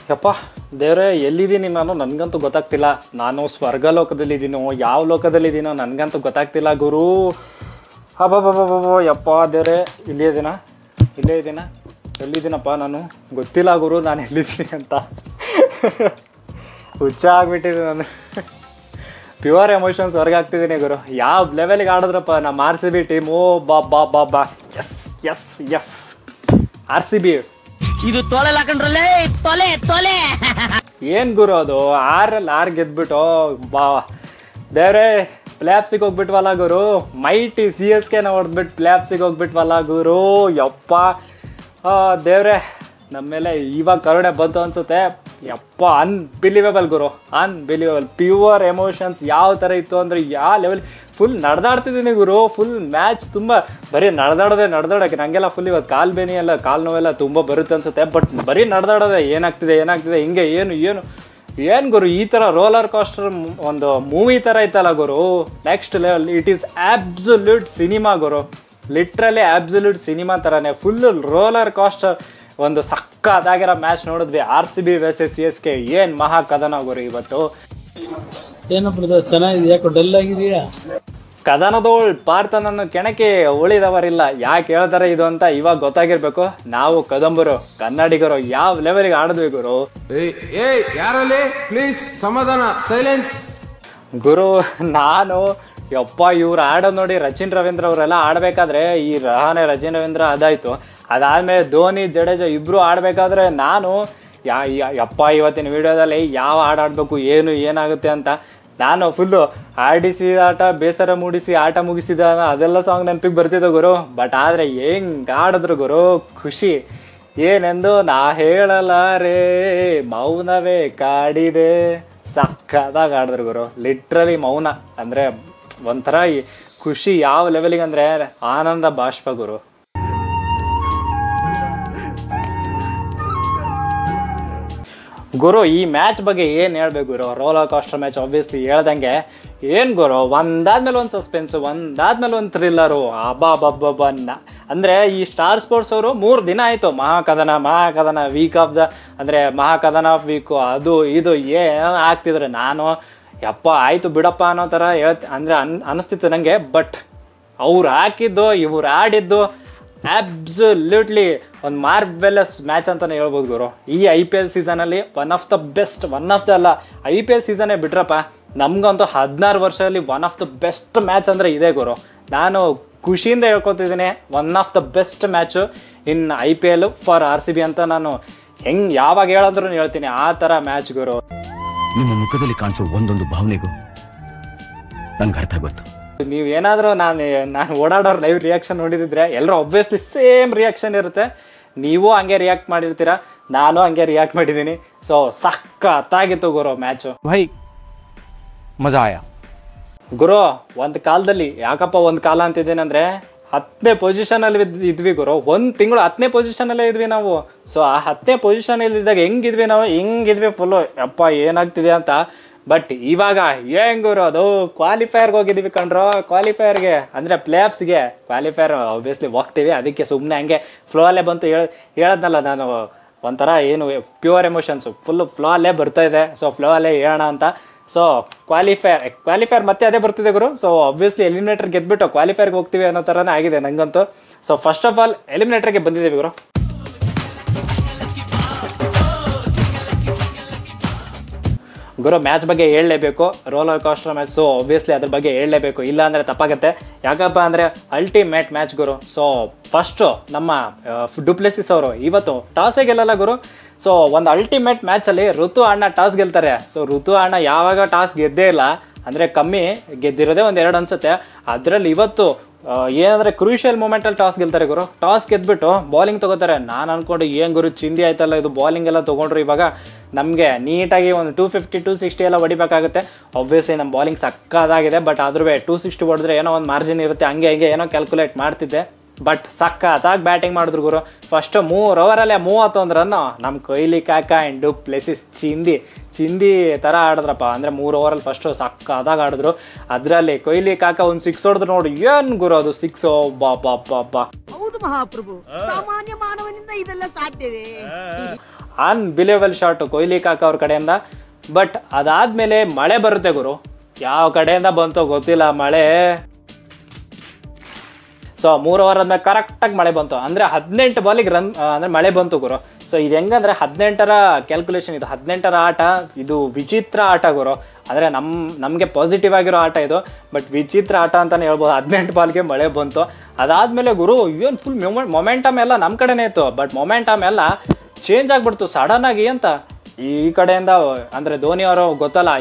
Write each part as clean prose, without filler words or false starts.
ಯಪ್ಪ ದೇವ್ರೆ ಎಲ್ಲಿದ್ದೀನಿ ನಾನು ನನಗಂತೂ ಗೊತ್ತಾಗ್ತಿಲ್ಲ. ನಾನು ಸ್ವರ್ಗಲೋಕದಲ್ಲಿದ್ದೀನೋ ಯಾವ ಲೋಕದಲ್ಲಿದ್ದೀನೋ ನನಗಂತೂ ಗೊತ್ತಾಗ್ತಿಲ್ಲ ಗುರು. ಅಬ್ಬಬ್ಬಬ್ಬಬ್ಬ ಯಪ್ಪ ದೇವ್ರೆ ಇಲ್ಲೇ ಇದ್ದೀನ ಎಲ್ಲಿದ್ದೀನಪ್ಪ ನಾನು ಗೊತ್ತಿಲ್ಲ ಗುರು ನಾನು ಎಲ್ಲಿದ್ದೀನಿ ಅಂತ. ಹುಚ್ಚ ಆಗ್ಬಿಟ್ಟಿದೆ ನಾನು. ಪ್ಯೂರ್ ಎಮೋಷನ್ಸ್ ಹೊರಗೆ ಆಗ್ತಿದ್ದೀನಿ ಗುರು. ಯಾವ ಲೆವೆಲಿಗೆ ಆಡಿದ್ರಪ್ಪ ನಮ್ಮ RCB ಟೀಮು. ಬಾ ಎಸ್ ಎಸ್ ಎಸ್ RCB ಇದು ತೊಲೆ ಹಾಕೊಂಡ್ರಲ್ಲೇ ತೊಲೆ ಏನು ಗುರು ಅದು 6 ಗೆದ್ಬಿಟ್ಟು ಬಾ ದೇವ್ರೆ ಪ್ಲೇಆಫ್ಸಿಗೆ ಹೋಗ್ಬಿಟ್ವಲ್ಲ ಗುರು. ಮೈಟಿ CSK ಹೊಡೆದ್ಬಿಟ್ಟು ಪ್ಲೇಆಫ್ಸಿಗೆ ಹೋಗ್ಬಿಟ್ವಲ್ಲ ಗುರು. ಯಪ್ಪ ದೇವ್ರೆ ನಮ್ಮ ಮೇಲೆ ಇವಾಗ ಕರುಣೆ ಬಂತು ಅನಿಸುತ್ತೆ. ಯಪ್ಪ ಅನ್ಬಿಲೀವೇಬಲ್ ಗುರು, ಅನ್ಬಿಲೀವೇಬಲ್. ಪ್ಯೂರ್ ಎಮೋಷನ್ಸ್ ಯಾವ ಥರ ಇತ್ತು ಅಂದರೆ ಯಾವ ಲೆವೆಲ್ ಫುಲ್ ನಡೆದಾಡ್ತಿದ್ದೀನಿ ಗುರು. ಫುಲ್ ಮ್ಯಾಚ್ ತುಂಬ ಬರೀ ನಡೆದಾಡೋಕ್ಕೆ ನನಗೆಲ್ಲ ಫುಲ್ ಇವತ್ತು ಕಾಲು ಬೇನಿ ಎಲ್ಲ ಕಾಲು ನೋವೆಲ್ಲ ತುಂಬ ಬರುತ್ತೆ ಅನಿಸುತ್ತೆ. ಬಟ್ ಬರೀ ನಡೆದಾಡೋದೆ ಏನಾಗ್ತಿದೆ ಹಿಂಗೆ ಏನು ಗುರು ಈ ಥರ ರೋಲರ್ ಕಾಸ್ಟರ್ ಒಂದು ಮೂವಿ ಥರ ಇತ್ತಲ್ಲ ಗುರು. Next level. It is absolute cinema ಗುರು. ಲಿಟ್ರಲಿ ಆಬ್ಸಲ್ಯೂಟ್ ಸಿನಿಮಾ ಥರನೇ ಫುಲ್ ರೋಲರ್ ಕಾಸ್ಟರ್ ಒಂದು ಸಕ್ಕತ್ತಾಗಿರೋ ಮ್ಯಾಚ್ ನೋಡಿದ್ವಿ. RCB versus CSK. ಏನು ಮಹಾ ಕದನ ಗುರು ಇವತ್ತು. ಏನಪ್ಪ ಚೆನ್ನಾಗಿದೆ, ಯಾಕೆ ಡಲ್ ಆಗಿದೆಯಾ? ಕದನದೋಳ್ ಪಾರ್ಥನನ್ನು ಕೆಣಕಿ ಉಳಿದವರಿಲ್ಲ. ಯಾಕೆ ಹೇಳ್ತಾರೆ ಇದು ಅಂತ ಇವಾಗ ಗೊತ್ತಾಗಿರ್ಬೇಕು. ನಾವು ಕದಂಬರು ಕನ್ನಡಿಗರು ಯಾವ ಲೆವೆಲ್ಗೆ ಆಡಿದ್ವಿ ಗುರು. ಯಾರಲ್ಲಿ ಪ್ಲೀಸ್ ಸಮಾಧಾನ, ಸೈಲೆನ್ಸ್ ಗುರು. ನಾನು ಯಪ್ಪ ಇವ್ರು ಆಡೋದು ನೋಡಿ ರಚಿನ್ ರವೀಂದ್ರ ಅವರೆಲ್ಲ ಆಡಬೇಕಾದ್ರೆ ಈ ರಹಾನೆ ರಚಿನ್ ರವೀಂದ್ರ ಅದಾಯಿತು. ಅದಾದಮೇಲೆ ಧೋನಿ ಜಡೇಜಾ ಇಬ್ಬರು ಆಡಬೇಕಾದ್ರೆ ನಾನು ಯಪ್ಪ ಇವತ್ತಿನ ವಿಡಿಯೋದಲ್ಲಿ ಯಾವ ಹಾಡು ಆಡಬೇಕು ಏನಾಗುತ್ತೆ ಅಂತ ನಾನು ಫುಲ್ಲು ಆಡಿಸಿದ ಬೇಸರ ಮೂಡಿಸಿ ಆಟ ಮುಗಿಸಿದ ಅದೆಲ್ಲ ಸಾಂಗ್ ನೆನಪಿಗೆ ಬರ್ತಿದ್ದೆ ಗುರು. ಬಟ್ ಆದರೆ ಹೆಂಗೆ ಆಡಿದ್ರು ಗುರು, ಖುಷಿ ಏನೆಂದು ನಾ ಹೇಳಲಾರೆ, ಮೌನವೇ ಕಾಡಿದೆ. ಸಕ್ಕದಾಗ ಆಡಿದ್ರು ಗುರು. ಲಿಟ್ರಲಿ ಮೌನ ಅಂದರೆ ಒಂಥರ ಖುಷಿ ಯಾವ ಲೆವೆಲಿಗೆ ಅಂದರೆ ಆನಂದ ಬಾಷ್ಪ ಗುರು. ಗುರು ಈ ಮ್ಯಾಚ್ ಬಗ್ಗೆ ಏನು ಹೇಳ್ಬೇಕು ಗುರು. ರೋಲರ್ ಕಾಸ್ಟರ್ ಮ್ಯಾಚ್ ಆಬ್ವಿಯಸ್ಲಿ ಹೇಳ್ದಂಗೆ ಏನು ಗುರು, ಒಂದಾದ್ಮೇಲೆ ಒಂದು ಸಸ್ಪೆನ್ಸು, ಒಂದಾದ್ಮೇಲೆ ಒಂದು ಥ್ರಿಲ್ಲರು. ಅಬ್ಬಬ್ಬಬ್ಬನ್ನ ಅಂದರೆ ಈ ಸ್ಟಾರ್ ಸ್ಪೋರ್ಟ್ಸ್ ಅವರು 3 ದಿನ ಆಯಿತು ಮಹಾಕದನ ವೀಕ್ ಆಫ್ ದ ಅಂದರೆ ಮಹಾಕದನ ಆಫ್ ವೀಕು ಅದು ಇದು ಏನು ಆಗ್ತಿದ್ರೆ ನಾನು ಯಪ್ಪ ಆಯಿತು ಬಿಡಪ್ಪ ಅನ್ನೋ ಥರ ಅಂದರೆ ಅನ್ನಿಸ್ತಿತ್ತು ನನಗೆ. ಬಟ್ ಅವ್ರು ಹಾಕಿದ್ದು ಇವ್ರು ಆಡಿದ್ದು ಆಬ್ಸಲ್ಯೂಟ್ಲಿ ಒಂದು ಮಾರ್ವೆಲಸ್ ಮ್ಯಾಚ್ ಅಂತಲೇ ಹೇಳ್ಬೋದು ಗುರು. ಈ IPL ಸೀಸನಲ್ಲಿ ಒನ್ ಆಫ್ ದ ಅಲ್ಲ IPL ಸೀಸನ್ನೇ ಬಿಟ್ರಪ್ಪ ನಮಗಂತೂ 16 ವರ್ಷದಲ್ಲಿ one of the best match ಅಂದರೆ ಇದೆ ಗುರು. ನಾನು ಖುಷಿಯಿಂದ ಹೇಳ್ಕೊತಿದ್ದೀನಿ one of the best match in IPL for RCB ಅಂತ ನಾನು ಯಾವಾಗ ಹೇಳಿದ್ರು ಹೇಳ್ತೀನಿ. ಆ ಥರ ಮ್ಯಾಚ್ ಗುರು. ನಿಮ್ಮ ಮುಖದಲ್ಲಿ ಕಾಣಿಸೋ ಒಂದೊಂದು ಭಾವನೆಗೂ ನನ್ಗೆ ಅರ್ಥ ಗೊತ್ತು. ನೀವೇನಾದರೂ ನಾನು ಓಡಾಡೋರು ಲೈವ್ ರಿಯಾಕ್ಷನ್ ನೋಡಿದ್ರೆ ಎಲ್ಲರೂ ಆಬ್ವಿಯಸ್ಲಿ ಸೇಮ್ ರಿಯಾಕ್ಷನ್ ಇರುತ್ತೆ. ನೀವು ಹಂಗೆ ರಿಯಾಕ್ಟ್ ಮಾಡಿರ್ತೀರ, ನಾನು ಹಂಗೆ ರಿಯಾಕ್ಟ್ ಮಾಡಿದ್ದೀನಿ. ಸೊ ಸಕ್ಕತ್ತಾಗಿತ್ತು ಗುರು ಮ್ಯಾಚು. ಭೈ ಮಜಾ ಆಯಾ ಗುರು. ಒಂದು ಕಾಲದಲ್ಲಿ ಯಾಕಪ್ಪ ಒಂದು ಕಾಲ ಅಂತಿದ್ದೇನೆ ಅಂದರೆ 10ನೇ ಪೊಸಿಷನಲ್ಲಿ ಇದ್ವಿ ಗುರು. 1 ತಿಂಗಳು 10ನೇ ಪೊಸಿಷನಲ್ಲೇ ಇದ್ವಿ ನಾವು. ಸೊ ಆ 10ನೇ ಪೊಸಿಷನಲ್ಲಿದ್ದಾಗ ಹೆಂಗಿದ್ವಿ ಫುಲ್ಲು ಯಪ್ಪ ಏನಾಗ್ತಿದೆ ಅಂತ. ಬಟ್ ಇವಾಗ ಹೆಂಗ್ ಗುರು ಅದು ಕ್ವಾಲಿಫೈರ್ಗೆ ಹೋಗಿದ್ದೀವಿ ಕಣ್ರೋ. ಕ್ವಾಲಿಫೈರ್ಗೆ ಅಂದರೆ ಪ್ಲೇಆಫ್ಸ್ಗೆ ಕ್ವಾಲಿಫೈರ್ ಆಬ್ವಿಯಸ್ಲಿ ಹೋಗ್ತೀವಿ. ಅದಕ್ಕೆ ಸುಮ್ಮನೆ ಹಂಗೆ ಫ್ಲೋ ಅಲ್ಲೇ ಬಂತು ಹೇಳದ್ನಲ್ಲ ನಾನು. ಒಂಥರ ಏನು ಪ್ಯೂರ್ ಎಮೋಷನ್ಸು ಫುಲ್ಲು ಫ್ಲೋ ಅಲ್ಲೇ ಬರ್ತಾಯಿದೆ. ಸೊ ಫ್ಲೋ ಅಲ್ಲೇ ಹೇಳೋಣ ಅಂತ. ಸೊ ಕ್ವಾಲಿಫೈರ್ ಮತ್ತೆ ಅದೇ ಬರ್ತಿದೆ ಗುರು. ಸೊ ಆಬ್ವಿಯಸ್ಲಿ ಎಲಿಮಿನೇಟರ್ ಗೆದ್ಬಿಟ್ಟು ಕ್ವಾಲಿಫೈರ್ಗೆ ಹೋಗ್ತೀವಿ ಅನ್ನೋ ಥರನೇ ಆಗಿದೆ ನನಗಂತೂ. ಸೊ ಫಸ್ಟ್ ಆಫ್ ಆಲ್ ಎಲಿಮಿನೇಟರ್ಗೆ ಬಂದಿದ್ದೀವಿ ಗುರು. ಮ್ಯಾಚ್ ಬಗ್ಗೆ ಹೇಳಲೇಬೇಕು. Roller coaster match. So obviously ಅದ್ರ ಬಗ್ಗೆ ಹೇಳಲೇಬೇಕು, ಇಲ್ಲ ಅಂದರೆ ತಪ್ಪಾಗುತ್ತೆ. ಯಾಕಪ್ಪ ಅಂದರೆ ಅಲ್ಟಿಮೇಟ್ ಮ್ಯಾಚ್ ಗುರು. ಸೊ ಫಸ್ಟು ನಮ್ಮ ಡುಪ್ಲೆಸಿಸ್ ಅವರು ಇವತ್ತು ಟಾಸೇ ಗೆಲ್ಲಲ್ಲ ಗುರು. ಸೊ ಒಂದು ಅಲ್ಟಿಮೇಟ್ ಮ್ಯಾಚಲ್ಲಿ ಋತು ಅಣ್ಣ ಟಾಸ್ ಗೆಲ್ತಾರೆ. ಸೊ ಋತು ಅಣ್ಣ ಯಾವಾಗ ಟಾಸ್ ಗೆದ್ದೇ ಇಲ್ಲ ಅಂದರೆ ಕಮ್ಮಿ ಗೆದ್ದಿರೋದೇ 1-2 ಅನಿಸುತ್ತೆ. ಅದರಲ್ಲಿ ಇವತ್ತು ಏನಂದರೆ ಕ್ರೂಷಿಯಲ್ ಮೂಮೆಂಟಲ್ಲಿ ಟಾಸ್ ಗೆಲ್ತಾರೆ ಗುರು. ಟಾಸ್ ಗೆದ್ಬಿಟ್ಟು ಬೌಲಿಂಗ್ ತೊಗೋತಾರೆ. ನಾನು ಅಂದ್ಕೊಂಡು ಏನು ಗುರು ಚಿಂದಿ ಆಯ್ತಲ್ಲ ಇದು ಬೌಲಿಂಗ್ ಎಲ್ಲ ತೊಗೊಂಡ್ರು. ಇವಾಗ ನಮಗೆ ನೀಟಾಗಿ ಒಂದು 250 260 ಎಲ್ಲ ಹೊಡಿಬೇಕಾಗುತ್ತೆ. ಆಬ್ವಿಯಸ್ಲಿ ನಮ್ಮ ಬೌಲಿಂಗ್ ಸಕ್ಕದಾಗಿದೆ. ಬಟ್ ಆದ್ರೂ 260 ಹೊಡೆದ್ರೆ ಏನೋ ಒಂದು ಮಾರ್ಜಿನ್ ಇರುತ್ತೆ. ಹಂಗೆ ಏನೋ ಕ್ಯಾಲ್ಕುಲೇಟ್ ಮಾಡ್ತಿದ್ದೆ. ಬಟ್ ಸಕ್ಕತ್ತಾಗಿ ಬ್ಯಾಟಿಂಗ್ ಮಾಡಿದ್ರು ಗುರು. ಫಸ್ಟ್ 3 ಓವರಲ್ಲೇ 31 ರನ್ನು ನಮ್ಮ ಕೊಹ್ಲಿ ಕಾಕ ಆ್ಯಂಡ್ ಡುಪ್ಲೆಸಿಸ್ ಚಿಂದಿ ಥರ ಆಡಿದ್ರಪ್ಪ. ಅಂದರೆ 3 ಓವರಲ್ಲಿ ಫಸ್ಟು ಸಕ್ಕತ್ತಾಗಿ ಆಡಿದ್ರು. ಅದರಲ್ಲಿ ಕೊಹ್ಲಿ ಕಾಕ ಒಂದು 6 ಹೊಡೆದ್ರು ನೋಡಿ. ಏನು ಗುರು ಅದು 6 ಬಾ ಹೌದು ಮಹಾಪ್ರಭು, ಸಾಮಾನ್ಯ ಮಾನವನಿಂದ ಇದೆಲ್ಲ ಸಾಧ್ಯವೇ? ಅನ್ಬಿಲಿಯಬಲ್ ಶಾಟು ಕೊಹ್ಲಿ ಕಾಕ ಅವ್ರ ಕಡೆಯಿಂದ. ಬಟ್ ಅದಾದಮೇಲೆ ಮಳೆ ಬರುತ್ತೆ ಗುರು, ಯಾವ ಕಡೆಯಿಂದ ಬಂತೋ ಗೊತ್ತಿಲ್ಲ ಮಳೆ. ಸೊ 3 ಓವರ್ ಆದ್ಮೇಲೆ ಕರೆಕ್ಟಾಗಿ ಮಳೆ ಬಂತು, ಅಂದರೆ 18 ಬಾಲಿಗೆ ರನ್ ಅಂದರೆ ಮಳೆ ಬಂತು ಗುರು. ಸೊ ಇದು ಹೆಂಗಂದರೆ 18ರ ಕ್ಯಾಲ್ಕುಲೇಷನ್, ಇದು 18ರ ಆಟ, ಇದು ವಿಚಿತ್ರ ಆಟ ಗುರು. ಅಂದರೆ ನಮಗೆ ಪಾಸಿಟಿವ್ ಆಗಿರೋ ಆಟ ಇದು, ಬಟ್ ವಿಚಿತ್ರ ಆಟ ಅಂತಲೇ ಹೇಳ್ಬೋದು. 18 ಬಾಲ್ಗೆ ಮಳೆ ಬಂತು. ಅದಾದಮೇಲೆ ಗುರು ಏನು ಫುಲ್ ಮೊಮೆಂಟಮ್ ಎಲ್ಲ ನಮ್ಮ ಕಡೆನೇ ಇತ್ತು, ಬಟ್ ಮೊಮೆಂಟಮ್ ಎಲ್ಲ ಚೇಂಜ್ ಆಗಿಬಿಡ್ತು ಸಡನ್ನಾಗಿ. ಅಂತ ಈ ಕಡೆಯಿಂದ ಅಂದರೆ ಧೋನಿ ಅವರು ಗೊತ್ತಲ್ಲ,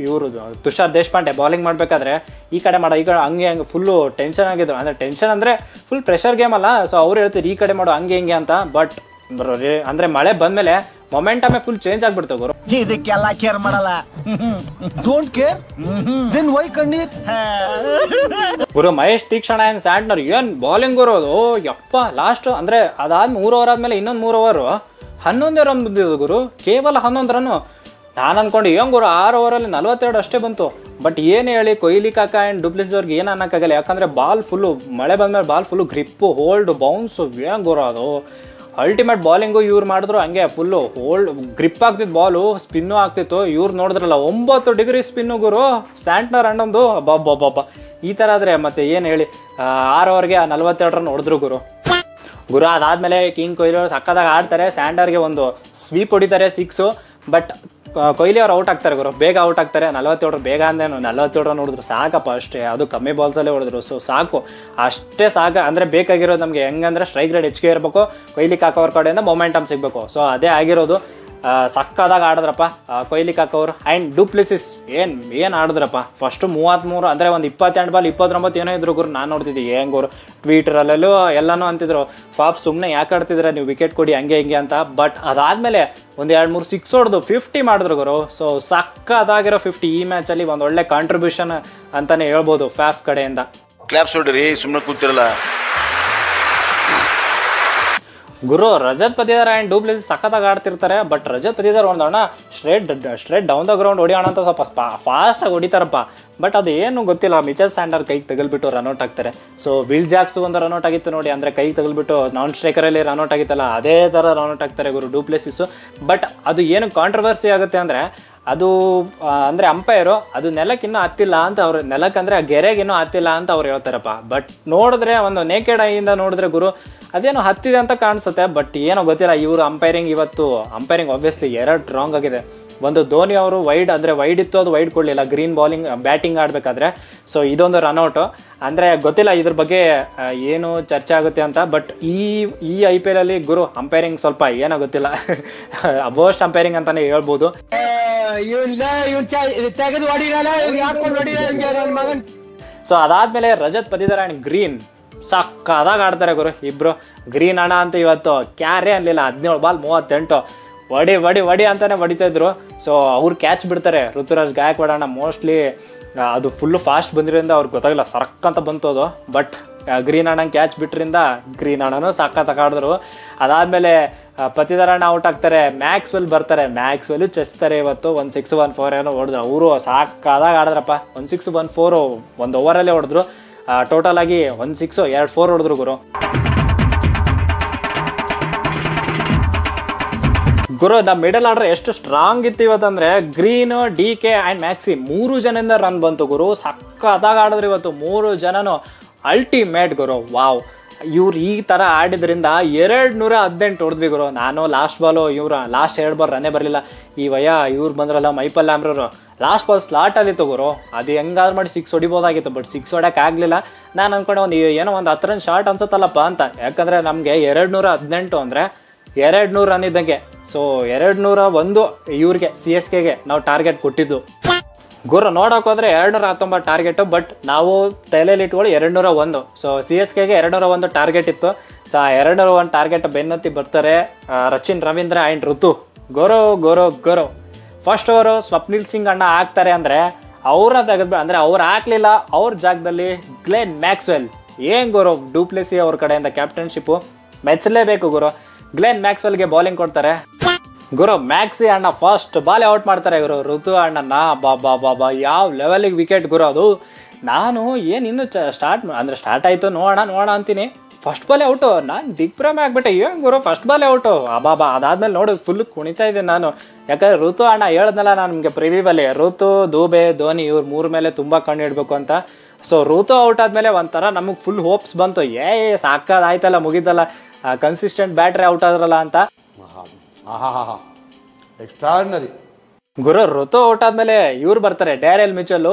ಇವರು ತುಷಾರ್ ದೇಶಪಾಂಡೆ ಬಾಲಿಂಗ್ ಮಾಡಬೇಕಾದ್ರೆ ಈ ಕಡೆ ಮಾಡೋ, ಈ ಕಡೆ ಹಂಗೆ ಫುಲ್ಲು ಟೆನ್ಷನ್ ಆಗಿದ್ರು. ಅಂದರೆ ಟೆನ್ಷನ್ ಅಂದರೆ ಫುಲ್ ಪ್ರೆಷರ್ ಗೇಮ್ ಅಲ್ಲ. ಸೊ ಅವ್ರು ಹೇಳ್ತಾರೆ ಈ ಕಡೆ ಮಾಡೋ ಹಂಗೆ ಹಿಂಗೆ ಅಂತ. ಬಟ್ ಅಂದರೆ ಮಳೆ ಬಂದಮೇಲೆ ಮೊಮೆಂಟಮೇ ಫುಲ್ ಚೇಂಜ್ ಆಗಿಬಿಡ್ತು ಗುರು. ಇದಕ್ಕೆಲ್ಲ ಕೇರ್ ಮಾಡಲ್ಲ. ಡೋಂಟ್ ಕೇರ್ ದೆನ್ ವೈ ಕಣ್ಣೀರ್. ಗುರು ಮಹೇಶ್ ತೀಕ್ಷಣ ಏನು ಸ್ಯಾಂಟ್ನರ್ ಏನು ಬಾಲಿಂಗ್ ಗುರು ಅದು, ಯಪ್ಪ. ಲಾಸ್ಟ್ ಅಂದರೆ ಅದಾದ್ಮೇಲೆ 3 ಓವರ್ ಆದಮೇಲೆ ಇನ್ನೊಂದು 3 ಓವರು 11 ರನ್ ಬಂದಿದ್ದು ಗುರು, ಕೇವಲ 11 ರನ್ನು. ನಾನು ಅನ್ಕೊಂಡು ಏನು ಗುರು 6 ಓವರಲ್ಲಿ 42 ಅಷ್ಟೇ ಬಂತು. ಬಟ್ ಏನು ಹೇಳಿ ಕೊಹ್ಲಿ ಕಾಕ ಆ್ಯಂಡ್ ಡುಪ್ಲೆಸಿಸ್ ಅವ್ರಿಗೆ ಏನು ಅನ್ನೋಕ್ಕಾಗಲ್ಲ, ಯಾಕಂದರೆ ಬಾಲ್ ಫುಲ್ಲು ಮಳೆ ಬಂದಮೇಲೆ ball full grip, hold, bounce, ಏನು ಗುರು ಅದು ಅಲ್ಟಿಮೇಟ್ ಬಾಲಿಂಗು ಇವ್ರು ಮಾಡಿದ್ರು. ಹಂಗೆ ಫುಲ್ಲು ಹೋಲ್ಡ್ ಗ್ರಿಪ್ ಆಗ್ತಿತ್ತು ಬಾಲು, ಸ್ಪಿನ್ನು ಆಗ್ತಿತ್ತು. ಇವ್ರು ನೋಡಿದ್ರಲ್ಲ 9 ಡಿಗ್ರಿ ಸ್ಪಿನ್ನು ಗುರು ಸ್ಯಾಂಟ್ನರ್ ಅಣ್ಣಂದು. ಬಾಬಾ ಈ ಥರ ಆದರೆ ಮತ್ತೆ ಏನು ಹೇಳಿ 6 ಓವರ್ಗೆ 42 ರನ್ ಹೊಡೆದ್ರು ಗುರು. ಅದಾದಮೇಲೆ ಕಿಂಗ್ ಕೊಹ್ಲಿ ಅವರು ಸಕ್ಕತ್ತಾಗಿ ಆಡ್ತಾರೆ, ಸ್ಯಾಂಡರ್ಗೆ ಒಂದು ಸ್ವೀಪ್ ಹೊಡಿತಾರೆ 6. ಬಟ್ ಕೊಹ್ಲಿ ಅವ್ರು ಔಟ್ ಆಗ್ತಾರೆ ಗುರು, ಬೇಗ ಔಟ್ ಆಗ್ತಾರೆ. 47 ಬೇಗ ಅಂದೇನು 47 ರನ್ ಹೊಡಿದ್ರು ಸಾಕಪ್ಪ ಅಷ್ಟೇ, ಅದು ಕಮ್ಮಿ ಬಾಲ್ಸಲ್ಲೇ ಹೊಡೆದ್ರು. ಸೊ ಸಾಕು, ಅಷ್ಟೇ ಸಾಕು. ಅಂದರೆ ಬೇಕಾಗಿರೋದು ನಮಗೆ ಹೆಂಗಂದ್ರೆ ಸ್ಟ್ರೈಕ್ ರೇಟ್ ಹೆಚ್ಚಿಗೆ ಇರಬೇಕು, ಕೊಹ್ಲಿ ಕಾಕ ಅವ್ರ ಕಡೆಯಿಂದ ಮೊಮೆಂಟಮ್ ಸಿಗಬೇಕು. ಸೊ ಅದೇ ಆಗಿರೋದು. ಸಕ್ಕದಾಗಿ ಆಡಿದ್ರಪ್ಪ ಕೊಹ್ಲಿ ಕಾಕ ಅವರು. ಆ್ಯಂಡ್ ಡುಪ್ಲೆಸಿಸ್ ಏನು ಆಡಿದ್ರಪ್ಪ. ಫಸ್ಟು 33 ಅಂದರೆ ಒಂದು 22 ಬಾಲ್ 29 ಏನೋ ಇದ್ರು ಗುರು. ನಾನು ನೋಡ್ತಿದ್ದೆ ಏನು ಗುರು, ಟ್ವೀಟರಲ್ಲೂ ಎಲ್ಲನೂ ಅಂತಿದ್ರು, ಫಾಫ್ ಸುಮ್ಮನೆ ಯಾಕೆ ಆಡ್ತಿದ್ರೆ ನೀವು, ವಿಕೆಟ್ ಕೊಡಿ ಹಂಗೆ ಹಿಂಗೆ ಅಂತ. ಬಟ್ ಅದಾದಮೇಲೆ ಒಂದು 2-3 ಸಿಕ್ಸ್ ಹೊಡೆದು 50 ಮಾಡಿದ್ರು ಗುರು. ಸೊ ಸಕ್ಕದಾಗಿರೋ 50 ಈ ಮ್ಯಾಚಲ್ಲಿ ಒಂದು ಒಳ್ಳೆ ಕಾಂಟ್ರಿಬ್ಯೂಷನ್ ಅಂತಲೇ ಹೇಳ್ಬೋದು ಫಾಫ್ ಕಡೆಯಿಂದ. ಕ್ಲಾಪ್ಸ್ ಹೊಡ್ರಿ, ಸುಮ್ಮನೆ ಕೂತಿರಲ್ಲ ಗುರು. ರಜತ್ ಪತಿದಾರ್ ಆ್ಯಂಡ್ ಡುಪ್ಲೆಸಿಸ್ ಸಖತ್ತಾಗಿ ಆಡ್ತಿರ್ತಾರೆ. ಬಟ್ ರಜತ್ ಪತಿದಾರ್ ಒಂದಣ್ಣ ಸ್ಟ್ರೇಟ್ ಡೌನ್ ದ ಗ್ರೌಂಡ್ ಹೊಡಿಯೋಣ ಅಂತ ಸ್ವಲ್ಪ ಫಾಸ್ಟಾಗಿ ಹೊಡಿತಾರಪ್ಪ. ಬಟ್ ಅದು ಏನು ಗೊತ್ತಿಲ್ಲ, ಮಿಚೆಲ್ ಸ್ಯಾಂಡರ್ ಕೈಗೆ ತಗಲ್ಬಿಟ್ಟು ರನ್ಔಟ್ ಆಗ್ತಾರೆ. ಸೊ ವಿಲ್ ಜಾಕ್ಸು ಒಂದು ರನ್ಔಟ್ ಆಗಿತ್ತು ನೋಡಿ, ಅಂದರೆ ಕೈಗೆ ತಗಲ್ಬಿಟ್ಟು ನಾನ್ ಸ್ಟ್ರೈಕರಲ್ಲಿ ರನ್ಔಟ್ ಆಗಿತ್ತಲ್ಲ, ಅದೇ ಥರ ರನ್ಔಟ್ ಆಗ್ತಾರೆ ಗುರು ಡುಪ್ಲೆಸಿಸ್ಸು. ಬಟ್ ಅದು ಏನು ಕಾಂಟ್ರವರ್ಸಿ ಆಗುತ್ತೆ ಅಂದರೆ, ಅದು ಅಂದರೆ ಅಂಪೈರು ಅದು ನೆಲಕ್ಕಿನ್ನೂ ಹತ್ತಿಲ್ಲ ಅಂತ ಅವ್ರು, ನೆಲಕ್ಕಂದರೆ ಆ ಗೆರೆಗಿನ್ನೂ ಹತ್ತಿಲ್ಲ ಅಂತ ಅವ್ರು ಹೇಳ್ತಾರಪ್ಪ. ಬಟ್ ನೋಡಿದ್ರೆ ಒಂದು ನೇಕೆಡ್ ಐಯಿಂದ ನೋಡಿದ್ರೆ ಗುರು ಅದೇನೋ ಹತ್ತಿದೆ ಅಂತ ಕಾಣಿಸುತ್ತೆ. ಬಟ್ ಏನೋ ಗೊತ್ತಿಲ್ಲ, ಇವರು ಅಂಪೈರಿಂಗ್ ಆಬ್ವಿಯಸ್ಲಿ 2 ರಾಂಗ್ ಆಗಿದೆ. ಒಂದು ಧೋನಿ ಅವರು ವೈಡ್ ಇತ್ತು, ಅದು ವೈಡ್ ಕೊಡಲಿಲ್ಲ ಗ್ರೀನ್ ಬ್ಯಾಟಿಂಗ್ ಆಡಬೇಕಾದ್ರೆ. ಸೊ ಇದೊಂದು ರನ್ಔಟು. ಅಂದರೆ ಗೊತ್ತಿಲ್ಲ ಇದ್ರ ಬಗ್ಗೆ ಏನು ಚರ್ಚೆ ಆಗುತ್ತೆ ಅಂತ. ಬಟ್ ಈ IPL ಅಲ್ಲಿ ಗುರು ಅಂಪೈರಿಂಗ್ ಸ್ವಲ್ಪ ಏನೋ ಗೊತ್ತಿಲ್ಲ, ಬೋಸ್ಟ್ ಅಂಪೈರಿಂಗ್ ಅಂತಲೇ ಹೇಳ್ಬೋದು. ಸೊ ಅದಾದಮೇಲೆ ರಜತ್ ಪತಿದಾರ್ ಆ್ಯಂಡ್ ಗ್ರೀನ್ ಸಕ್ಕದಾಗಿ ಆಡ್ತಾರೆ ಗುರು ಇಬ್ಬರು. ಗ್ರೀನ್ ಅಣ್ಣ ಅಂತ ಇವತ್ತು ಕ್ಯಾರೇ ಅನ್ನಲಿಲ್ಲ, 17 ಬಾಲ್ 38 ವಡಿ ಅಂತಲೇ ಹೊಡಿತಾಯಿದ್ರು. ಸೊ ಅವ್ರು ಕ್ಯಾಚ್ ಬಿಡ್ತಾರೆ, ಋತುರಾಜ್ ಗಾಯಕ್ವಾಡ್ ಅಣ್ಣ. ಮೋಸ್ಟ್ಲಿ ಅದು ಫುಲ್ಲು ಫಾಸ್ಟ್ ಬಂದಿರೋದ್ರಿಂದ ಅವ್ರಿಗೆ ಗೊತ್ತಾಗಿಲ್ಲ, ಸರಕ್ ಅಂತ ಬಂತು ಅದು. ಬಟ್ ಗ್ರೀನ್ ಅಣ್ಣನ ಕ್ಯಾಚ್ ಬಿಟ್ರಿಂದ ಗ್ರೀನ್ ಅಣ್ಣನೂ ಸಕ್ಕತ್ತಾಗಿ ಆಡಿದ್ರು. ಅದಾದಮೇಲೆ ಪತಿದಾರ್ ಅಣ್ಣ ಔಟ್ ಆಗ್ತಾರೆ, ಮ್ಯಾಕ್ಸ್ವೆಲ್ ಬರ್ತಾರೆ, ಮ್ಯಾಕ್ಸ್ವೆಲ್ಲು ಚೆಸ್ತಾರೆ ಇವತ್ತು. 1 6 1 4 ಏನೋ ಹೊಡೆದ್ರು. ಅವರು ಸಾಕಾದಾಗ ಆಡಿದ್ರಪ್ಪ. 1 6 1 4 ಒಂದು ಓವರಲ್ಲೇ ಹೊಡೆದ್ರು. ಟೋಟಲ್ ಆಗಿ 1 6 2 4 ಹೊಡೆದ್ರು ಗುರು. ನಮ್ಮ ಮಿಡಲ್ ಆರ್ಡರ್ ಎಷ್ಟು ಸ್ಟ್ರಾಂಗ್ ಇತ್ತು ಇವತ್ತಂದರೆ, ಗ್ರೀನು, DK ಆ್ಯಂಡ್ ಮ್ಯಾಕ್ಸಿ 3 ಜನದಿಂದ ರನ್ ಬಂತು ಗುರು. ಸಕ್ಕದಾಗಿ ಆಡಿದ್ರು ಇವತ್ತು 3 ಜನನು. ಅಲ್ಟಿಮೇಟ್ ಗುರು, ವಾವ್. ಇವ್ರು ಈ ಥರ ಆಡಿದ್ರಿಂದ 218 ಹೊಡೆದ್ವಿ ಗುರು. ನಾನು ಲಾಸ್ಟ್ ಬಾಲು ಲಾಸ್ಟ್ 2 ಬಾಲ್ ರನ್ನೇ ಬರಲಿಲ್ಲ. ಇವ್ರು ಬಂದ್ರಲ್ಲ ಮೈಪಲ್ ಲ್ಯಾಂಬ್ರರು, ಲಾಸ್ಟ್ ಬಾಲ್ ಸ್ಲಾಟಲ್ಲಿತ್ತು ಗುರು. ಅದು ಹೆಂಗಾದ್ರು ಮಾಡಿ 6 ಹೊಡಿಬೋದಾಗಿತ್ತು, ಬಟ್ 6 ಹೊಡ್ಯೋಕ್ಕಾಗಲಿಲ್ಲ. ನಾನು ಅಂದ್ಕೊಂಡೆ ಒಂದು 10 ರನ್ ಶಾರ್ಟ್ ಅನ್ಸುತ್ತಲ್ಲಪ್ಪ ಅಂತ. ಯಾಕಂದರೆ ನಮಗೆ 218 ಅಂದರೆ 200 ರನ್ ಇದ್ದಂಗೆ. ಸೊ 201 ಇವ್ರಿಗೆ CSKಗೆ ನಾವು ಟಾರ್ಗೆಟ್ ಕೊಟ್ಟಿದ್ದು ಗುರು. ನೋಡೋಕೆ ಹೋದರೆ 219 ಟಾರ್ಗೆಟು, ಬಟ್ ನಾವು ತಲೆಯಲ್ಲಿ ಇಟ್ಕೊಳ್ಳಿ 201. ಸೊ CSKಗೆ 201 ಟಾರ್ಗೆಟ್ ಇತ್ತು. ಸೊ 201 ಟಾರ್ಗೆಟ್ ಬೆನ್ನತ್ತಿ ಬರ್ತಾರೆ ರಚಿನ್ ರವೀಂದ್ರ ಆ್ಯಂಡ್ ಋತು. ಗೊರೋ ಫಸ್ಟ್ ಓವರು ಸ್ವಪ್ನಿಲ್ ಸಿಂಗ್ ಅಣ್ಣ ಹಾಕ್ತಾರೆ ಅಂದರೆ ಅವ್ರನ್ನ ತೆಗೆದ್ಬಿಟ್ಟು, ಅಂದರೆ ಅವ್ರು ಹಾಕ್ಲಿಲ್ಲ, ಅವ್ರ ಜಾಗದಲ್ಲಿ ಗ್ಲೆನ್ ಮ್ಯಾಕ್ಸ್ವೆಲ್. ಏನು ಗುರು ಡುಪ್ಲೆಸಿ ಅವ್ರ ಕಡೆಯಿಂದ ಕ್ಯಾಪ್ಟನ್ಶಿಪ್ಪು ಮೆಚ್ಚಲೇಬೇಕು ಗುರು. ಗ್ಲೆನ್ ಮ್ಯಾಕ್ಸ್ವೆಲ್ಗೆ ಬೌಲಿಂಗ್ ಕೊಡ್ತಾರೆ ಗುರು. ಮ್ಯಾಕ್ಸಿ ಅಣ್ಣ ಫಸ್ಟ್ ಬಾಲ್ ಔಟ್ ಮಾಡ್ತಾರೆ ಗುರು ಋತು ಅಣ್ಣನ. ಬಾಬಾ ಯಾವ ಲೆವೆಲಿಗೆ ವಿಕೆಟ್ ಗುರು ಅದು. ನಾನು ಇನ್ನೂ ಸ್ಟಾರ್ಟ್ ಆಯಿತು ನೋಡೋಣ ಅಂತೀನಿ. ಫಸ್ಟ್ ಬಾಲೇ ಔಟು. ನಾನು ದಿಗ್ಭ್ರಮೆ ಆಗ್ಬಿಟ್ಟೆ, ಏನು ಗುರು ಫಸ್ಟ್ ಬಾಲೇ ಔಟು ಅಬಾಬಾ. ಅದಾದ್ಮೇಲೆ ನೋಡಿ ಫುಲ್ ಕುಣಿತಾ ಇದ್ದೆ ನಾನು, ಯಾಕಂದರೆ ಋತು ಅಣ್ಣ ಹೇಳ್ದಲ್ಲ ನಾನು ನಿಮಗೆ ಪ್ರಿವ್ಯೂವಲ್ಲಿ, ಋತು, ದೂಬೆ, ಧೋನಿ ಇವ್ರ ಮೂರ ಮೇಲೆ ತುಂಬ ಕಣ್ಣು ಇಡಬೇಕು ಅಂತ. ಸೊ ಋತು ಔಟ್ ಆದಮೇಲೆ ಒಂಥರ ನಮಗೆ ಫುಲ್ ಹೋಪ್ಸ್ ಬಂತು, ಸಾಕಾಯ್ತಲ್ಲ, ಮುಗಿದಲ್ಲ, ಕನ್ಸಿಸ್ಟೆಂಟ್ ಬ್ಯಾಟ್ರಿ ಔಟ್ ಆದ್ರಲ್ಲ ಅಂತ. ಎಕ್ಸ್ಟ್ರಾರ್ಡಿನರಿ. ಗುರು ಋತು ಔಟ್ ಆದ್ಮೇಲೆ ಇವ್ರು ಬರ್ತಾರೆ, ಡೇರೆಲ್ ಮಿಚಲ್.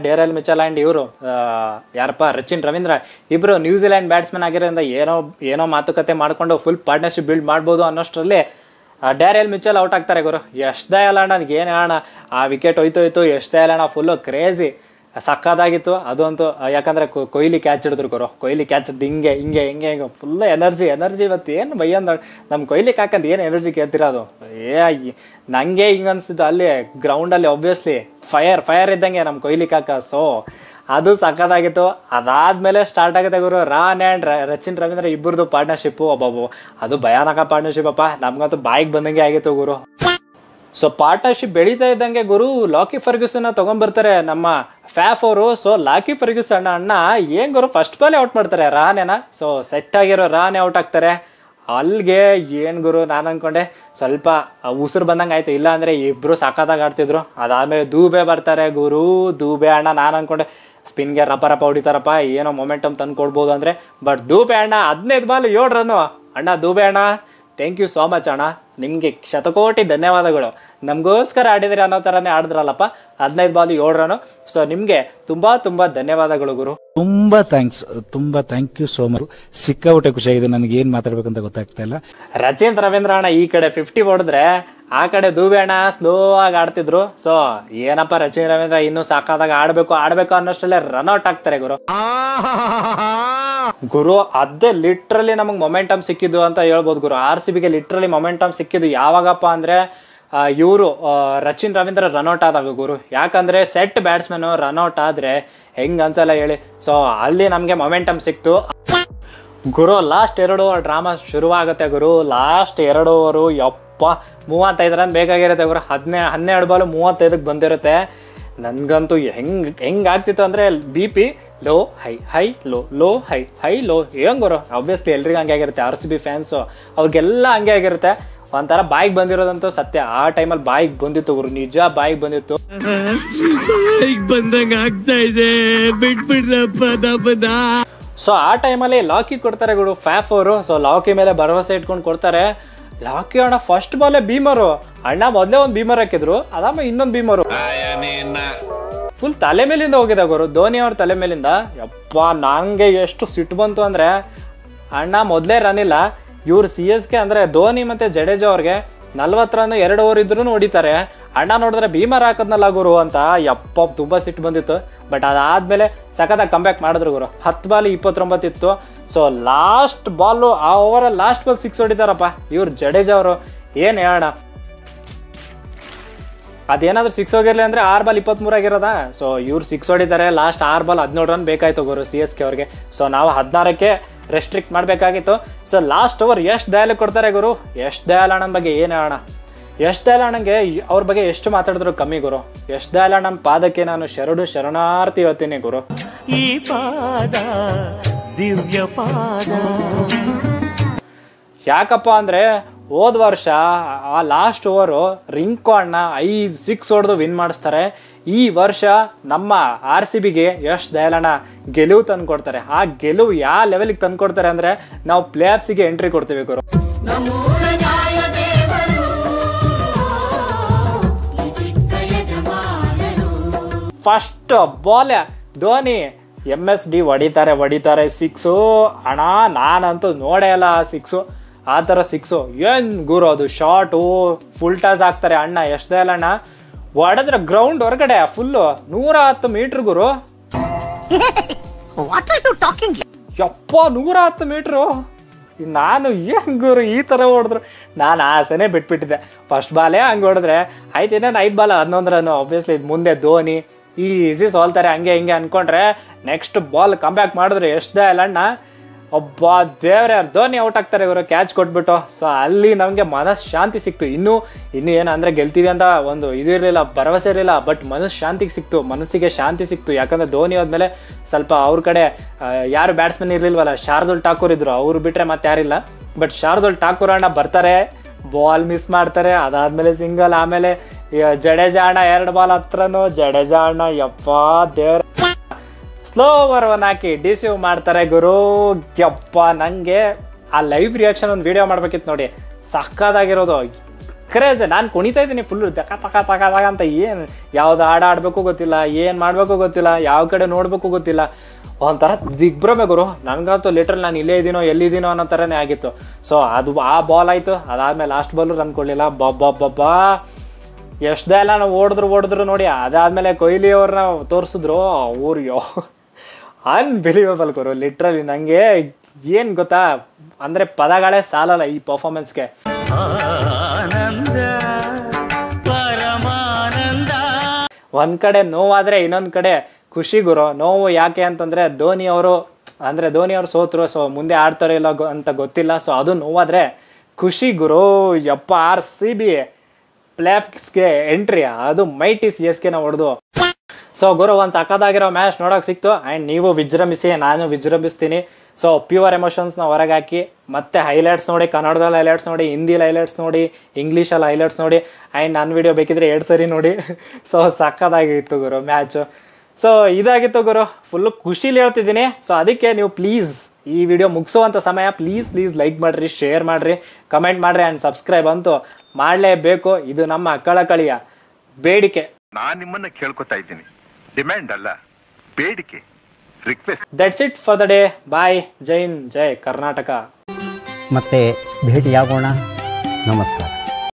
ಡೇರೆಲ್ ಮಿಚಲ್ ಆ್ಯಂಡ್ ಇವರು ಯಾರಪ್ಪ, ರಚಿನ್ ರವೀಂದ್ರ, ಇಬ್ಬರು ನ್ಯೂಜಿಲೆಂಡ್ ಬ್ಯಾಟ್ಸ್ಮನ್ ಆಗಿರೋದ್ರಿಂದ ಏನೋ ಮಾತುಕತೆ ಮಾಡಿಕೊಂಡು ಫುಲ್ ಪಾರ್ಟ್ನರ್ಶಿಪ್ ಬಿಲ್ಡ್ ಮಾಡ್ಬೋದು ಅನ್ನೋಷ್ಟರಲ್ಲಿ ಡೇರೆಲ್ ಮಿಚಲ್ ಔಟ್ ಆಗ್ತಾರೆ ಗುರು. ಯಶ್ ದಯಾಲ್ ಅಣ್ಣ ನನಗೆ ಏನು ಅಣ್ಣ ಆ ವಿಕೆಟ್ ಹೋಯ್ತು, ಯಶ್ ದಯಾಲ್ ಅಣ್ಣ ಫುಲ್ಲು ಕ್ರೇಜಿ ಸಕ್ಕದಾಗಿತ್ತು ಅದಂತೂ. ಯಾಕಂದರೆ ಕೊಹ್ಲಿ ಕ್ಯಾಚ್ ಹಿಡಿದ್ರು ಗುರು, ಕೊಹ್ಲಿ ಕ್ಯಾಚ್ ಹಿಡ್ದು ಹಿಂಗೆ ಫುಲ್ ಎನರ್ಜಿ. ಇವತ್ತು ಏನು ಬೈಯಂದ ನಮ್ಮ ಕೊಹ್ಲಿ ಕಾಕಂದು ಏನು ಎನರ್ಜಿ ಕೇಳ್ತಿರೋದು, ನನಗೆ ಹಿಂಗೆ ಅನಿಸ್ತಿತ್ತು ಅಲ್ಲಿ ಗ್ರೌಂಡಲ್ಲಿ. ಆಬ್ವಿಯಸ್ಲಿ ಫೈರ್ ಇದ್ದಂಗೆ ನಮ್ಮ ಕೊಹ್ಲಿ ಕಾಕ. ಸೊ ಅದು ಸಕ್ಕದಾಗಿತ್ತು. ಅದಾದಮೇಲೆ ಸ್ಟಾರ್ಟ್ ಆಗುತ್ತೆ ಗುರು ರಾನ್ ಆ್ಯಂಡ್ ರಚಿನ್ ರವೀಂದ್ರ ಇಬ್ಬರದು ಪಾರ್ಟ್ನರ್ಶಿಪ್ಪು. ಒಬ್ಬೊಬ್ಬ ಅದು ಭಯಾನಕ ಪಾರ್ಟ್ನರ್ಶಿಪ್ ಅಪ್ಪ, ನಮ್ಗಂತೂ ಬಾಯಿಗೆ ಬಂದಂಗೆ ಆಗಿತ್ತು ಗುರು. ಸೊ ಪಾರ್ಟ್ನರ್ಶಿಪ್ ಬೆಳೀತಾ ಇದ್ದಂಗೆ ಗುರು ಲಾಕಿ ಫರ್ಗ್ಯೂಸನ್ನ ತೊಗೊಂಡ್ಬರ್ತಾರೆ ನಮ್ಮ ಫ್ಯಾಫ್ ಅವರು. ಸೊ ಲಾಕಿ ಫರ್ಗ್ಯೂಸನ್ ಅಣ್ಣ ಏನು ಗುರು ಫಸ್ಟ್ ಬಾಲೇ ಔಟ್ ಮಾಡ್ತಾರೆ ರಾನೆನ. ಸೊ ಸೆಟ್ ಆಗಿರೋ ರಾನೆ ಔಟ್ ಆಗ್ತಾರೆ. ಅಲ್ಲಿಗೆ ಏನು ಗುರು ನಾನು ಅಂದ್ಕೊಂಡೆ ಸ್ವಲ್ಪ ಉಸಿರು ಬಂದಂಗೆ ಆಯಿತು, ಇಲ್ಲ ಅಂದರೆ ಇಬ್ಬರು ಸಾಕಾದಾಗ ಆಡ್ತಿದ್ರು. ಅದಾದಮೇಲೆ ದೂಬೆ ಬರ್ತಾರೆ ಗುರು, ದೂಬೆ ಅಣ್ಣ ನಾನು ಅಂದ್ಕೊಂಡೆ ಸ್ಪಿನ್ಗೆ ರಪ ಹೊಡಿತಾರಪ್ಪ, ಏನೋ ಮೊಮೆಂಟಮ್ ತಂದು ಕೊಡ್ಬೋದು ಅಂದರೆ. ಬಟ್ ದೂಬೆ ಅಣ್ಣ 15 ಬಾಲ್ 7 ರನ್ನು. ಅಣ್ಣ ದೂಬೆ ಅಣ್ಣ ಥ್ಯಾಂಕ್ ಯು ಸೋ ಮಚ್ ಅಣ್ಣ, ನಿಮಗೆ ಶತಕೋಟಿ ಧನ್ಯವಾದಗಳು. ನಮಗೋಸ್ಕರ ಆಡಿದರೆ ಅನ್ನೋ ಥರನೇ ಆಡಿದ್ರಲ್ಲಪ್ಪ, 15 ಬಾಲ್ 7 ರನ್ನು. ಸೊ ನಿಮಗೆ ತುಂಬ ಧನ್ಯವಾದಗಳು ಗುರು. ತುಂಬಾ ಥ್ಯಾಂಕ್ ಯು ಸೋ ಮಚ್. ಸಿಕ್ಕಾಬಿಟ್ಟೆ ಖುಷಿಯಾಗಿದೆ, ನನಗೆ ಏನು ಮಾತಾಡ್ಬೇಕಂತ ಗೊತ್ತಾಗ್ತಾ ಇಲ್ಲ. ರಚಿನ್ ರವೀಂದ್ರ ಅಣ್ಣ ಈ ಕಡೆ 50 ಹೊಡೆದ್ರೆ, ಆ ಕಡೆ ದೂಬೆ ಅಣ್ಣ ಸ್ಲೋ ಆಗಿ ಆಡ್ತಿದ್ರು. ಸೊ ಏನಪ್ಪ ರಚಿನ್ ರವೀಂದ್ರ ಇನ್ನೂ ಸಾಕಾದಾಗ ಆಡಬೇಕು ಅನ್ನೋಷ್ಟಲ್ಲೇ ರನ್ಔಟ್ ಆಗ್ತಾರೆ ಗುರು. ಅದೇ ಲಿಟ್ರಲಿ ನಮಗೆ ಮೊಮೆಂಟಮ್ ಸಿಕ್ಕಿದ್ದು ಅಂತ ಹೇಳ್ಬೋದು ಗುರು. RCBಗೆ ಲಿಟ್ರಲಿ ಮೊಮೆಂಟಮ್ ಸಿಕ್ಕಿದ್ದು ಯಾವಾಗಪ್ಪ ಅಂದರೆ ಇವರು ರಚಿನ್ ರವೀಂದ್ರ ರನ್ಔಟ್ ಆದಾಗ ಗುರು. ಯಾಕಂದರೆ ಸೆಟ್ ಬ್ಯಾಟ್ಸ್ಮನ್ನು ರನ್ಔಟ್ ಆದರೆ ಹೆಂಗೆ ಅನ್ಸಲ್ಲ ಹೇಳಿ. ಸೊ ಅಲ್ಲಿ ನಮಗೆ ಮೊಮೆಂಟಮ್ ಸಿಕ್ತು ಗುರು. ಲಾಸ್ಟ್ 2 ಓವರ್ ಡ್ರಾಮಾ ಶುರುವಾಗುತ್ತೆ ಗುರು. ಲಾಸ್ಟ್ 2 ಓವರು 35 ರನ್ ಬೇಕಾಗಿರುತ್ತೆ ಗುರು. 12 ಬಾಲು 35ಕ್ಕೆ ಬಂದಿರುತ್ತೆ. ನನಗಂತೂ ಹೆಂಗೆ ಆಗ್ತಿತ್ತು ಅಂದರೆ BP low high low high low ಏನು ಗುರು. ಆಬ್ವಿಯಸ್ಲಿ ಎಲ್ರಿಗೂ ಹಂಗೆ ಆಗಿರುತ್ತೆ, RCB ಫ್ಯಾನ್ಸು ಅವ್ರಿಗೆಲ್ಲ ಹಂಗೆ ಆಗಿರುತ್ತೆ. ಒಂಥರ ಬಾಯಿಗೆ ಬಂದಿರೋದಂತೂ ಸತ್ಯ. ಆ ಟೈಮಲ್ಲಿ ಬಾಯಿಗೆ ಬಂದಿತ್ತು ಗುರು, ನಿಜ ಬಾಯಿಗೆ ಬಂದಿತ್ತು. ಸೊ ಆ ಟೈಮಲ್ಲಿ ಲಾಕಿ ಕೊಡ್ತಾರೆ ಗುರು ಫ್ಯಾಫ್ ಅವರು. ಸೊ ಲಾಕಿ ಮೇಲೆ ಭರವಸೆ ಇಟ್ಕೊಂಡು ಕೊಡ್ತಾರೆ. ಲಾಕಿ ಅಣ್ಣ ಫಸ್ಟ್ ಬಾಲೇ ಬೀಮರು ಅಣ್ಣ, ಮೊದಲೇ ಒಂದು ಬೀಮರ್ ಹಾಕಿದ್ರು, ಅದಾದ್ಮೇಲೆ ಇನ್ನೊಂದು ಬೀಮರು ಫುಲ್ ತಲೆ ಮೇಲಿಂದ ಹೋಗಿದೆ ಗುರು, ಧೋನಿ ಅವ್ರ ತಲೆ ಮೇಲಿಂದ. ನನಗೆ ಎಷ್ಟು ಸಿಟ್ಟು ಬಂತು ಅಂದರೆ, ಅಣ್ಣ ಮೊದಲೇ ರನ್ ಇಲ್ಲ, ಇವ್ರು CSK ಅಂದರೆ ಧೋನಿ ಮತ್ತು ಜಡೇಜಾ ಅವ್ರಿಗೆ 40 ರನ್ 2 ಓವರ್ ಇದ್ರೂ ಹೊಡಿತಾರೆ. ಅಣ್ಣ ನೋಡಿದ್ರೆ ಬೀಮರ್ ಹಾಕೋದ್ನಲ್ಲ ಗುರು ಅಂತ ತುಂಬ ಸಿಟ್ಟು ಬಂದಿತ್ತು. ಬಟ್ ಅದಾದಮೇಲೆ ಸಖತ್ತಾಗಿ ಕಂಬ್ಯಾಕ್ ಮಾಡಿದ್ರು ಗುರು. 10 ಬಾಲ್ 29 ಇತ್ತು. ಸೊ ಲಾಸ್ಟ್ ಬಾಲು ಆ ಓವರಲ್ಲಿ ಲಾಸ್ಟ್ ಬಾಲ್ 6 ಹೊಡಿತಾರಪ್ಪ ಇವ್ರು ಜಡೇಜಾ ಅವರು. ಏನು ಹೇಳೋಣ, ಅದೇನಾದ್ರೂ 6 ಹೋಗಿರಲಿ ಅಂದರೆ 6 ಬಾಲ್ 23 ಆಗಿರೋದ. ಸೊ ಇವ್ರು 6 ಹೊಡಿತಾರೆ. ಲಾಸ್ಟ್ 6 ಬಾಲ್ 17 ರನ್ ಬೇಕಾಯ್ತು ಗುರು CSK ಅವ್ರಿಗೆ. ಸೊ ನಾವು 16ಕ್ಕೆ ರೆಸ್ಟ್ರಿಕ್ಟ್ ಮಾಡಬೇಕಾಗಿತ್ತು. So last over Yash Dayal ಕೊಡ್ತಾರೆ ಗುರು. ಯಶ್ ದಯಾಲ್ ಅಣ್ಣನ ಬಗ್ಗೆ ಏನು ಹೇಳೋಣ, ಯಶ್ ದಯಾಲ್ ಅಣ್ಣಂಗೆ ಅವ್ರ ಬಗ್ಗೆ ಎಷ್ಟು ಮಾತಾಡಿದ್ರು ಕಮ್ಮಿ ಗುರು. ಯಶ್ ದಯಾಲ್ ಅಣ್ಣನ ಪಾದಕ್ಕೆ ನಾನು ಶರಣಾರ್ಥಿ ಹೇಳ್ತೀನಿ ಗುರು. ಈ ಪಾದ ದಿವ್ಯ ಪಾದ. ಯಾಕಪ್ಪ ಅಂದರೆ ಹೋದ ವರ್ಷ ಆ ಲಾಸ್ಟ್ ಓವರು ರಿಂಕು ಅಣ್ಣ 5 6 ಹೊಡೆದು ವಿನ್ ಮಾಡಿಸ್ತಾರೆ. ಈ ವರ್ಷ ನಮ್ಮ RCBಗೆ ಯಶ್ ದಯಾಲ್ ಅಣ್ಣ ಗೆಲುವು ತಂದು ಕೊಡ್ತಾರೆ. ಆ ಗೆಲುವು ಯಾವ ಲೆವೆಲ್ಗೆ ತಂದು ಕೊಡ್ತಾರೆ ಅಂದರೆ, ನಾವು ಪ್ಲೇ ಆಫ್ಸಿಗೆ ಎಂಟ್ರಿ ಕೊಡ್ತೀವಿ ಗುರು. ಫಸ್ಟ್ ಬಾಲ್ ಧೋನಿ MSD ಹೊಡಿತಾರೆ 6 ಅಣ್ಣ. ನಾನಂತೂ ನೋಡೇ ಇಲ್ಲ ಆ 6, ಆ ಥರ 6 ಏನು ಗುರು ಅದು ಶಾರ್ಟು ಫುಲ್ ಟಾಸ್ ಹಾಕ್ತಾರೆ ಅಣ್ಣ ಯಶ್ ದಯಾಲ್ ಅಣ್ಣ. ಹೊಡೆದ್ರೆ ಗ್ರೌಂಡ್ ಹೊರಗಡೆ ಫುಲ್ಲು 110 ಮೀಟ್ರ್ ಗುರು. 110 ಮೀಟ್ರು. ನಾನು ಏನು ಗುರು ಈ ಥರ ಹೊಡೆದ್ರು, ನಾನು ಆಸೆನೇ ಬಿಟ್ಬಿಟ್ಟಿದ್ದೆ. ಫಸ್ಟ್ ಬಾಲೇ ಹಂಗೆ ಹೊಡೆದ್ರೆ ಆಯ್ತು, ಇನ್ನೇನು 5 ಬಾಲ್ 11 ರನ್ನು. ಆಬ್ವಿಯಸ್ಲಿ ಮುಂದೆ ಧೋನಿ ಈಸಿ ಸೋಲ್ತಾರೆ ಹಂಗೆ ಹಿಂಗೆ ಅಂದ್ಕೊಂಡ್ರೆ, ನೆಕ್ಸ್ಟ್ ಬಾಲ್ ಕಂಬ್ಯಾಕ್ ಮಾಡಿದ್ರೆ ಯಶ್ ದಯಾಲ್ ಅಣ್ಣ ಒಬ್ಬ ದೇವ್ರೆ ಧೋನಿ ಔಟ್ ಆಗ್ತಾರೆ ಗುರು ಕ್ಯಾಚ್ ಕೊಟ್ಬಿಟ್ಟು. ಸೊ ಅಲ್ಲಿ ನಮಗೆ ಮನಃಶಾಂತಿ ಸಿಕ್ತು. ಇನ್ನೂ ಏನಂದರೆ ಗೆಲ್ತೀವಿ ಅಂತ ಒಂದು ಇದಿರಲಿಲ್ಲ, ಭರವಸೆ ಇರಲಿಲ್ಲ, ಬಟ್ ಮನಸ್ಸಿಗೆ ಶಾಂತಿ ಸಿಕ್ತು. ಯಾಕಂದರೆ ಧೋನಿ ಹೋದ್ಮೇಲೆ ಸ್ವಲ್ಪ ಅವ್ರ ಕಡೆ ಯಾರು ಬ್ಯಾಟ್ಸ್ಮನ್ ಇರಲಿಲ್ವಲ್ಲ, ಶಾರ್ದುಲ್ ಠಾಕೂರ್ ಇದ್ರು, ಅವರು ಬಿಟ್ಟರೆ ಮತ್ತೆ ಯಾರಿಲ್ಲ. ಬಟ್ ಶಾರ್ದುಲ್ ಠಾಕೂರ್ ಅಣ್ಣ ಬರ್ತಾರೆ, ಬಾಲ್ ಮಿಸ್ ಮಾಡ್ತಾರೆ, ಅದಾದಮೇಲೆ ಸಿಂಗಲ್, ಆಮೇಲೆ ಜಡೇಜಾ ಅಣ್ಣ 2 ಬಾಲ್ ಹತ್ರನೂ ಜಡೇಜಾ ಅಣ್ಣ ಯಪ್ಪ ದೇವ್ರ ಸ್ಲೋ ಓವರ್ 1 ಹಾಕಿ ಡಿಸೀವ್ ಮಾಡ್ತಾರೆ ಗುರು. ಯಪ್ಪ ನನಗೆ ಆ ಲೈವ್ ರಿಯಾಕ್ಷನ್ ಒಂದು ವೀಡಿಯೋ ಮಾಡ್ಬೇಕಿತ್ತು ನೋಡಿ, ಸಕ್ಕದಾಗಿರೋದು. ಕ್ರೇಜ್, ನಾನು ಕುಣಿತಾ ಇದ್ದೀನಿ ಫುಲ್ಲು ತಕ ಅಂತ. ಏನು ಯಾವ್ದು ಆಡಬೇಕು ಗೊತ್ತಿಲ್ಲ, ಏನು ಮಾಡಬೇಕು ಗೊತ್ತಿಲ್ಲ, ಯಾವ ಕಡೆ ನೋಡಬೇಕು ಗೊತ್ತಿಲ್ಲ, ಒಂಥರ ದಿಗ್ಭ್ರಮೆ ಗುರು. ನನಗಂತೂ ಲಿಟ್ರಲ್ ನಾನು ಇಲ್ಲೇ ಇದ್ದೀನೋ ಎಲ್ಲಿದ್ದೀನೋ ಅನ್ನೋ ಥರನೇ ಆಗಿತ್ತು. ಸೊ ಅದು ಆ ಬಾಲ್ ಆಯಿತು, ಅದಾದಮೇಲೆ ಲಾಸ್ಟ್ ಬಾಲು ರನ್ ಕೊಡಲಿಲ್ಲ. ಬಬ್ಬಾ ಎಷ್ಟೇ ಎಲ್ಲ ನಾವು ಓಡಿದ್ರು ನೋಡಿ. ಅದಾದಮೇಲೆ ಕೊಹ್ಲಿ ಅವ್ರನ್ನ ತೋರಿಸಿದ್ರು, ಅವ್ರು ಅನ್ಬಿಲೀವಬಲ್ ಗುರು. ಲಿಟ್ರಲಿ ನನಗೆ ಏನು ಗೊತ್ತಾ ಅಂದರೆ ಪದಗಳೇ ಸಾಲಲ್ಲ ಈ ಪರ್ಫಾರ್ಮೆನ್ಸ್ಗೆ. ಒಂದು ಕಡೆ ನೋವಾದರೆ ಇನ್ನೊಂದು ಕಡೆ ಖುಷಿ ಗುರು. ನೋವು ಯಾಕೆ ಅಂತಂದರೆ ಧೋನಿ ಅವರು ಸೋತರು, ಸೊ ಮುಂದೆ ಆಡ್ತಾರೋ ಇಲ್ಲ ಅಂತ ಗೊತ್ತಿಲ್ಲ. ಸೊ ಅದು ನೋವಾದರೆ ಖುಷಿ ಗುರು. ಯಪ್ಪ RCB ಪ್ಲೇಆಫ್ಸ್ಗೆ ಎಂಟ್ರಿ, ಅದು ಮೈಟಿ CSKನ ಹೊಡೆದು. ಸೊ ಗುರು ಒಂದು ಸಖತ್ತಾಗಿರೋ ಮ್ಯಾಚ್ ನೋಡೋಕೆ ಸಿಕ್ತು. ಆ್ಯಂಡ್ ನೀವು ವಿಜೃಂಭಿಸಿ, ನಾನು ವಿಜೃಂಭಿಸ್ತೀನಿ. ಸೊ ಪ್ಯೂರ್ ಎಮೋಷನ್ಸ್ನ ಹೊರಗೆ ಹಾಕಿ ಮತ್ತೆ ಹೈಲೈಟ್ಸ್ ನೋಡಿ, ಕನ್ನಡದಲ್ಲಿ ಹೈಲೈಟ್ಸ್ ನೋಡಿ, ಹಿಂದಿಲಿ ಹೈಲೈಟ್ಸ್ ನೋಡಿ, ಇಂಗ್ಲೀಷಲ್ಲಿ ಹೈಲೈಟ್ಸ್ ನೋಡಿ. ಆ್ಯಂಡ್ ನನ್ನ ವೀಡಿಯೋ ಬೇಕಿದ್ರೆ 2 ಸರಿ ನೋಡಿ. ಸೊ ಸಖತ್ತಾಗಿತ್ತು ಗುರು ಮ್ಯಾಚು. ಸೊ ಇದಾಗಿತ್ತು ಗುರು, ಫುಲ್ಲು ಖುಷಿಲಿ ಹೇಳ್ತಿದ್ದೀನಿ. ಸೊ ಅದಕ್ಕೆ ನೀವು ಪ್ಲೀಸ್ ಈ ವಿಡಿಯೋ ಮುಗಿಸುವಂಥ ಸಮಯ ಪ್ಲೀಸ್ ಲೈಕ್ ಮಾಡಿರಿ, ಶೇರ್ ಮಾಡಿರಿ, ಕಮೆಂಟ್ ಮಾಡಿರಿ ಆ್ಯಂಡ್ ಸಬ್ಸ್ಕ್ರೈಬ್ ಅಂತೂ ಮಾಡಲೇಬೇಕು. ಇದು ನಮ್ಮ ಕಳಕಳಿಯ ಬೇಡಿಕೆ. ನಾನು ನಿಮ್ಮನ್ನ ಕೇಳ್ಕೊತಾ ಇದ್ದೀನಿ, ಡಿಮ್ಯಾಂಡ್ ಅಲ್ಲ, ಬೇಡಿಕೆ, request. That's it for the day. Bye. ಜೈ ಹಿಂದ್, ಜೈ ಕರ್ನಾಟಕ. ಮತ್ತೆ ಭೇಟಿಯಾಗೋಣ. ನಮಸ್ಕಾರ.